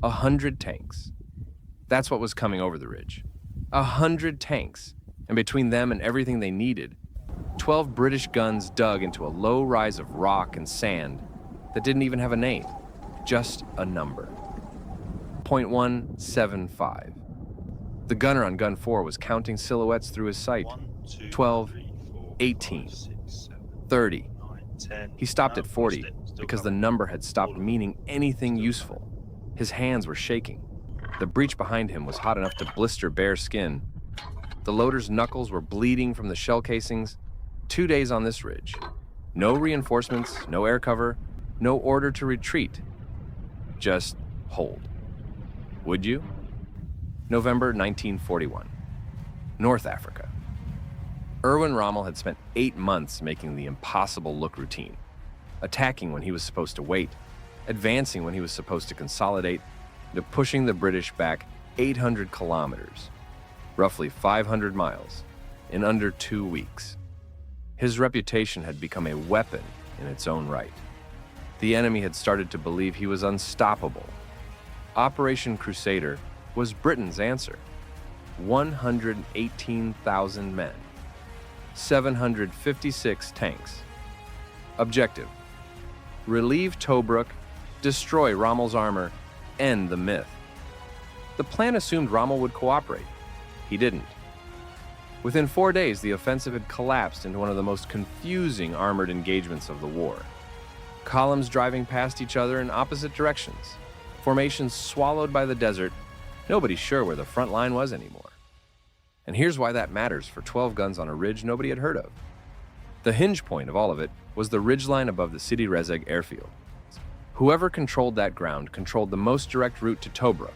100 tanks. That's what was coming over the ridge. 100 tanks, and between them and everything they needed, 12 British guns dug into a low rise of rock and sand that didn't even have a name, just a number. .175. The gunner on gun 4 was counting silhouettes through his sight. 12, 18, 30. He stopped at 40 because the number had stopped meaning anything useful. His hands were shaking. The breech behind him was hot enough to blister bare skin. The loader's knuckles were bleeding from the shell casings. 2 days on this ridge. No reinforcements, no air cover, no order to retreat. Just hold. Would you? November 1941. North Africa. Erwin Rommel had spent 8 months making the impossible look routine. Attacking when he was supposed to wait, advancing when he was supposed to consolidate, to pushing the British back 800 kilometers, roughly 500 miles, in under 2 weeks. His reputation had become a weapon in its own right. The enemy had started to believe he was unstoppable. Operation Crusader was Britain's answer. 118,000 men. 756 tanks. Objective: relieve Tobruk, destroy Rommel's armor, end the myth. The plan assumed Rommel would cooperate. He didn't. Within 4 days, the offensive had collapsed into one of the most confusing armored engagements of the war. Columns driving past each other in opposite directions. Formations swallowed by the desert. Nobody sure where the front line was anymore. And here's why that matters for 12 guns on a ridge nobody had heard of. The hinge point of all of it was the ridgeline above the Sidi Rezegh airfield. Whoever controlled that ground controlled the most direct route to Tobruk.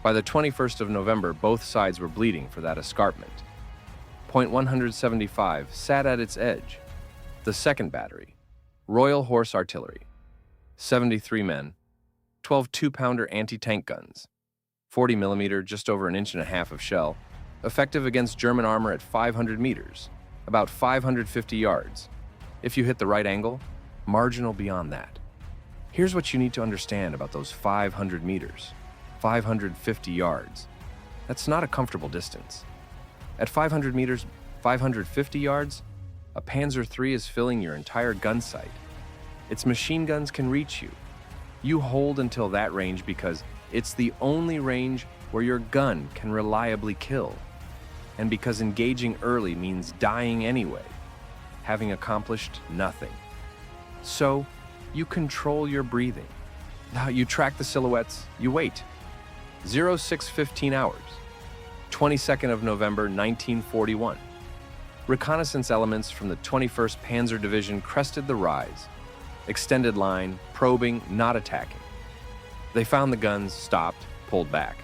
By the 21st of November, both sides were bleeding for that escarpment. .175 sat at its edge. The 2nd Battery, Royal Horse Artillery, 73 men, 12 2-pounder anti-tank guns, 40 millimeter, just over 1.5 inches of shell, effective against German armor at 500 meters, about 550 yards. If you hit the right angle, marginal beyond that. Here's what you need to understand about those 500 meters, 550 yards. That's not a comfortable distance. At 500 meters, 550 yards, a Panzer III is filling your entire gun sight. Its machine guns can reach you. You hold until that range because it's the only range where your gun can reliably kill. And because engaging early means dying anyway, having accomplished nothing. So, you control your breathing. Now you track the silhouettes, you wait. 0615 hours. 22nd of November, 1941. Reconnaissance elements from the 21st Panzer Division crested the rise. Extended line, probing, not attacking. They found the guns, stopped, pulled back.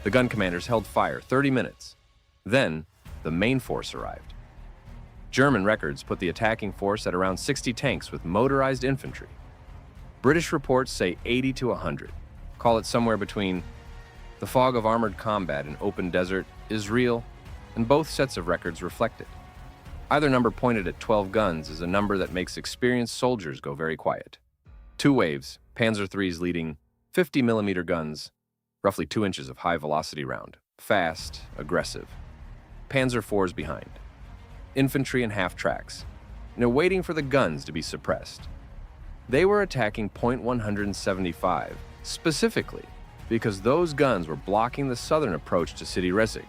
The gun commanders held fire 30 minutes. Then, the main force arrived. German records put the attacking force at around 60 tanks with motorized infantry. British reports say 80 to 100. Call it somewhere between. The fog of armored combat in open desert is real, and both sets of records reflect it. Either number pointed at 12 guns is a number that makes experienced soldiers go very quiet. 2 waves, Panzer III's leading, 50 millimeter guns, roughly 2 inches of high-velocity round, fast, aggressive. Panzer IV's behind. Infantry in half tracks, waiting for the guns to be suppressed. They were attacking .175, specifically because those guns were blocking the southern approach to Sidi Rezegh.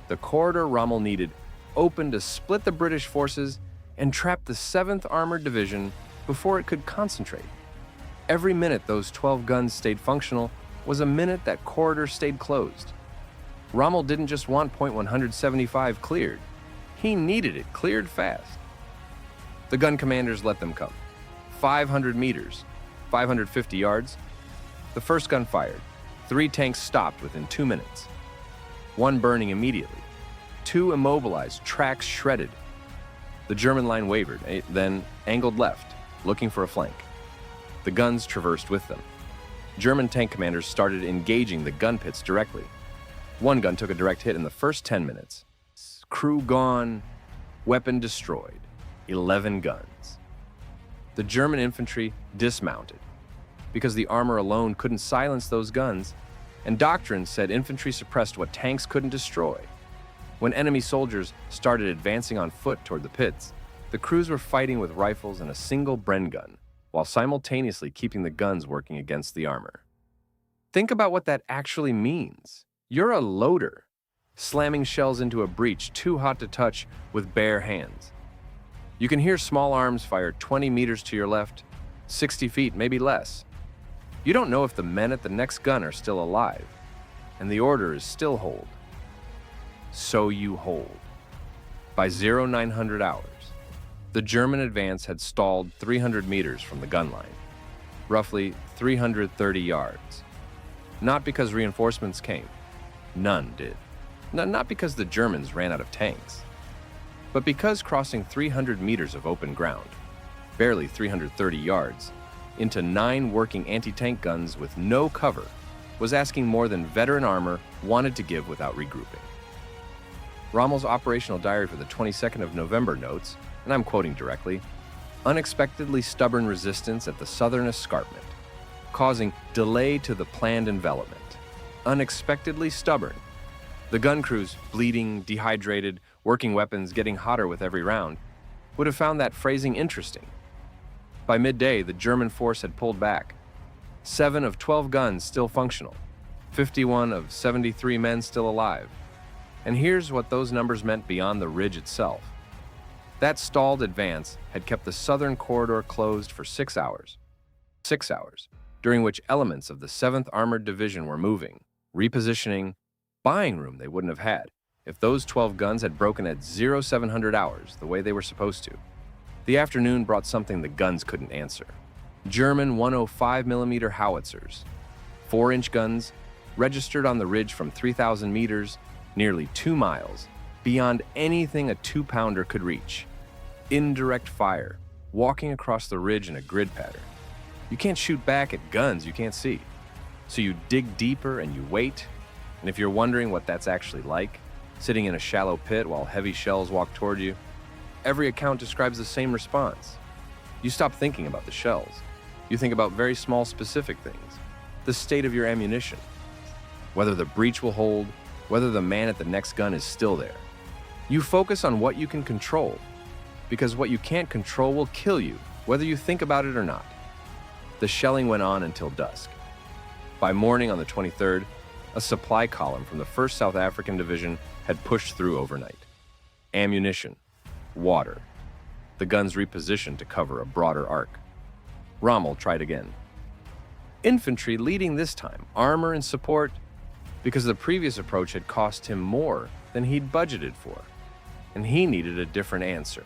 The corridor Rommel needed opened to split the British forces and trap the 7th Armored Division before it could concentrate. Every minute those 12 guns stayed functional was a minute that corridor stayed closed. Rommel didn't just want .175 cleared. He needed it cleared fast. The gun commanders let them come. 500 meters, 550 yards. The first gun fired. 3 tanks stopped within 2 minutes. 1 burning immediately. 2 immobilized, tracks shredded. The German line wavered, then angled left, looking for a flank. The guns traversed with them. German tank commanders started engaging the gun pits directly. 1 gun took a direct hit in the first 10 minutes. Crew gone, weapon destroyed. 11 guns. The German infantry dismounted. because the armor alone couldn't silence those guns, and doctrine said infantry suppressed what tanks couldn't destroy. When enemy soldiers started advancing on foot toward the pits, the crews were fighting with rifles and a single Bren gun, while simultaneously keeping the guns working against the armor. Think about what that actually means. You're a loader, slamming shells into a breach too hot to touch with bare hands. You can hear small arms fired 20 meters to your left, 60 feet, maybe less. You don't know if the men at the next gun are still alive, and the order is still hold. So you hold. By 0900 hours, the German advance had stalled 300 meters from the gun line, roughly 330 yards. Not because reinforcements came. None did. Not because the Germans ran out of tanks, but because crossing 300 meters of open ground, barely 330 yards, into 9 working anti-tank guns with no cover was asking more than veteran armor wanted to give without regrouping. Rommel's operational diary for the 22nd of November notes, and I'm quoting directly, "Unexpectedly stubborn resistance at the southern escarpment, causing delay to the planned envelopment. Unexpectedly stubborn." The gun crews, bleeding, dehydrated, working weapons getting hotter with every round, would have found that phrasing interesting. By midday, the German force had pulled back. 7 of 12 guns still functional, 51 of 73 men still alive. And here's what those numbers meant beyond the ridge itself. That stalled advance had kept the southern corridor closed for 6 hours. 6 hours, during which elements of the 7th Armored Division were moving, repositioning, buying room they wouldn't have had if those 12 guns had broken at 0700 hours the way they were supposed to. The afternoon brought something the guns couldn't answer. German 105mm howitzers, 4-inch guns, registered on the ridge from 3,000 meters, nearly 2 miles, beyond anything a 2-pounder could reach. Indirect fire, walking across the ridge in a grid pattern. You can't shoot back at guns you can't see. So you dig deeper and you wait, and if you're wondering what that's actually like, sitting in a shallow pit while heavy shells walk toward you, every account describes the same response. You stop thinking about the shells. You think about very small specific things. The state of your ammunition. Whether the breech will hold, whether the man at the next gun is still there. You focus on what you can control, because what you can't control will kill you, whether you think about it or not. The shelling went on until dusk. By morning on the 23rd, a supply column from the 1st South African Division had pushed through overnight. Ammunition, water. The guns repositioned to cover a broader arc. Rommel tried again. Infantry leading this time, armor and support, because the previous approach had cost him more than he'd budgeted for, and he needed a different answer.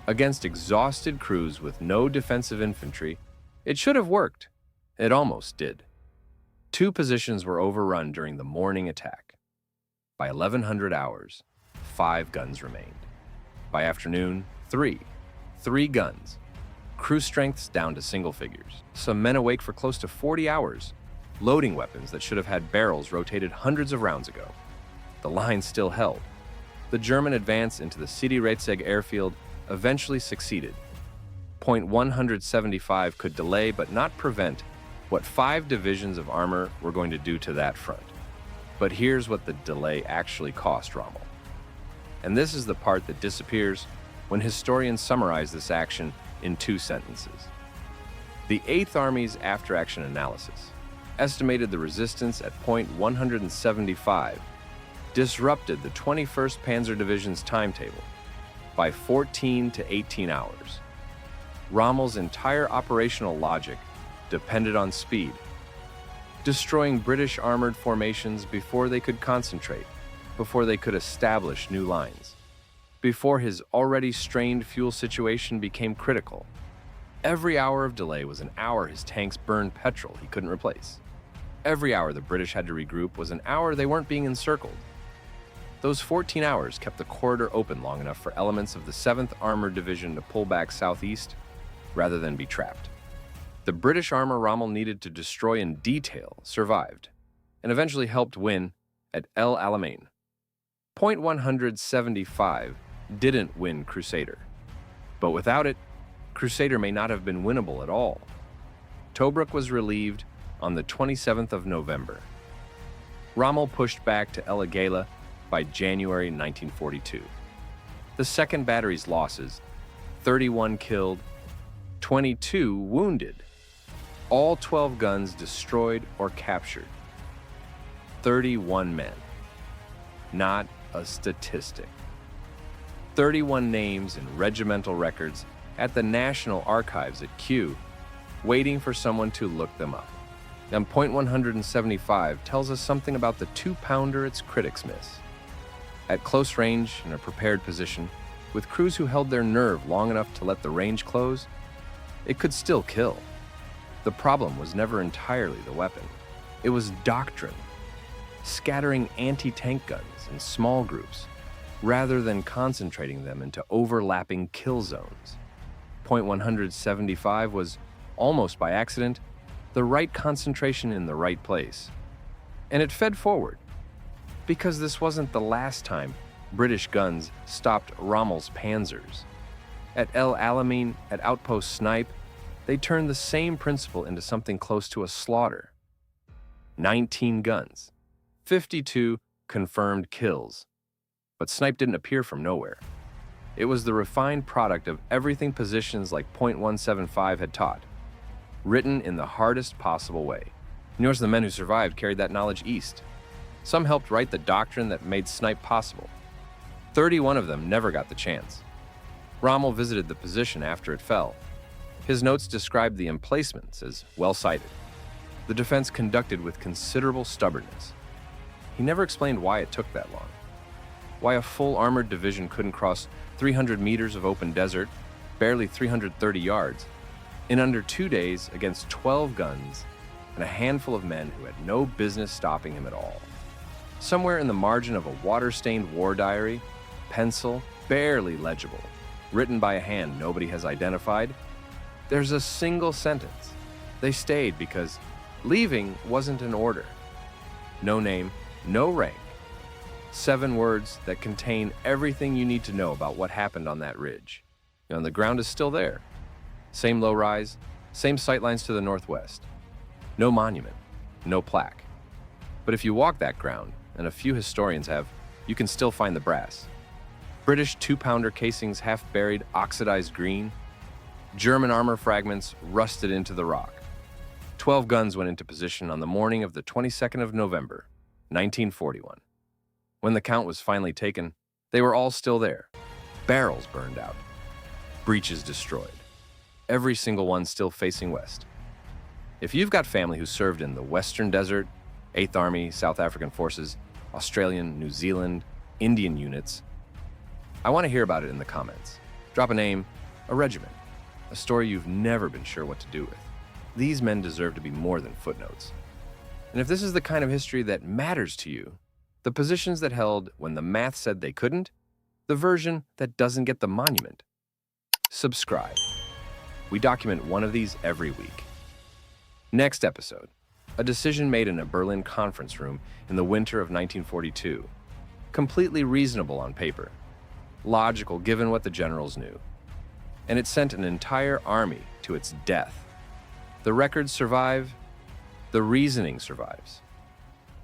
Against exhausted crews with no defensive infantry, it should have worked. It almost did. 2 positions were overrun during the morning attack. By 1100 hours, 5 guns remained. By afternoon, 3 guns. Crew strengths down to single figures. Some men awake for close to 40 hours, loading weapons that should have had barrels rotated hundreds of rounds ago. The line still held. The German advance into the Sidi Rezegh airfield eventually succeeded. Point 175 could delay but not prevent what 5 divisions of armor were going to do to that front. But here's what the delay actually cost Rommel. And this is the part that disappears when historians summarize this action in 2 sentences. The 8th Army's after-action analysis estimated the resistance at point 175 disrupted the 21st Panzer Division's timetable by 14 to 18 hours. Rommel's entire operational logic depended on speed, destroying British armored formations before they could concentrate, before they could establish new lines, before his already strained fuel situation became critical. Every hour of delay was an hour his tanks burned petrol he couldn't replace. Every hour the British had to regroup was an hour they weren't being encircled. Those 14 hours kept the corridor open long enough for elements of the 7th Armored Division to pull back southeast rather than be trapped. The British armor Rommel needed to destroy in detail survived, and eventually helped win at El Alamein. Point 175 didn't win Crusader, but without it, Crusader may not have been winnable at all. Tobruk was relieved on the 27th of November. Rommel pushed back to Elagala by January 1942. The 2nd Battery's losses: 31 killed, 22 wounded. All 12 guns destroyed or captured. 31 men. Not a statistic. 31 names in regimental records at the National Archives at Kew, waiting for someone to look them up. And .175 tells us something about the 2-pounder its critics miss. At close range, in a prepared position, with crews who held their nerve long enough to let the range close, it could still kill. The problem was never entirely the weapon. It was doctrine. Scattering anti-tank guns in small groups, rather than concentrating them into overlapping kill zones. .175 was, almost by accident, the right concentration in the right place. And it fed forward, because this wasn't the last time British guns stopped Rommel's Panzers. At El Alamein, at Outpost Snipe, they turned the same principle into something close to a slaughter. 19 guns, 52 confirmed kills. But Snipe didn't appear from nowhere. It was the refined product of everything positions like .175 had taught, written in the hardest possible way. Yours, the men who survived carried that knowledge east. Some helped write the doctrine that made Snipe possible. 31 of them never got the chance. Rommel visited the position after it fell. His notes described the emplacements as well-sighted. The defense conducted with considerable stubbornness. He never explained why it took that long. Why a full armored division couldn't cross 300 meters of open desert, barely 330 yards, in under 2 days against 12 guns and a handful of men who had no business stopping him at all. Somewhere in the margin of a water-stained war diary, pencil, barely legible, written by a hand nobody has identified, there's a single sentence. They stayed because leaving wasn't an order. No name, no rank. 7 words that contain everything you need to know about what happened on that ridge. And the ground is still there. Same low rise, same sightlines to the northwest. No monument, no plaque. But if you walk that ground, and a few historians have, you can still find the brass. British 2-pounder casings half buried, oxidized green. German armor fragments rusted into the rock. 12 guns went into position on the morning of the 22nd of November, 1941. When the count was finally taken, they were all still there. Barrels burned out. Breaches destroyed. Every single one still facing west. If you've got family who served in the Western Desert, 8th Army, South African Forces, Australian, New Zealand, Indian units, I want to hear about it in the comments. Drop a name, a regiment, a story you've never been sure what to do with. These men deserve to be more than footnotes. And if this is the kind of history that matters to you, the positions that held when the math said they couldn't, the version that doesn't get the monument, subscribe. We document one of these every week. Next episode, a decision made in a Berlin conference room in the winter of 1942. Completely reasonable on paper. Logical given what the generals knew. And it sent an entire army to its death. The records survive, the reasoning survives.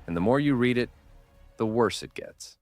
And the more you read it, the worse it gets.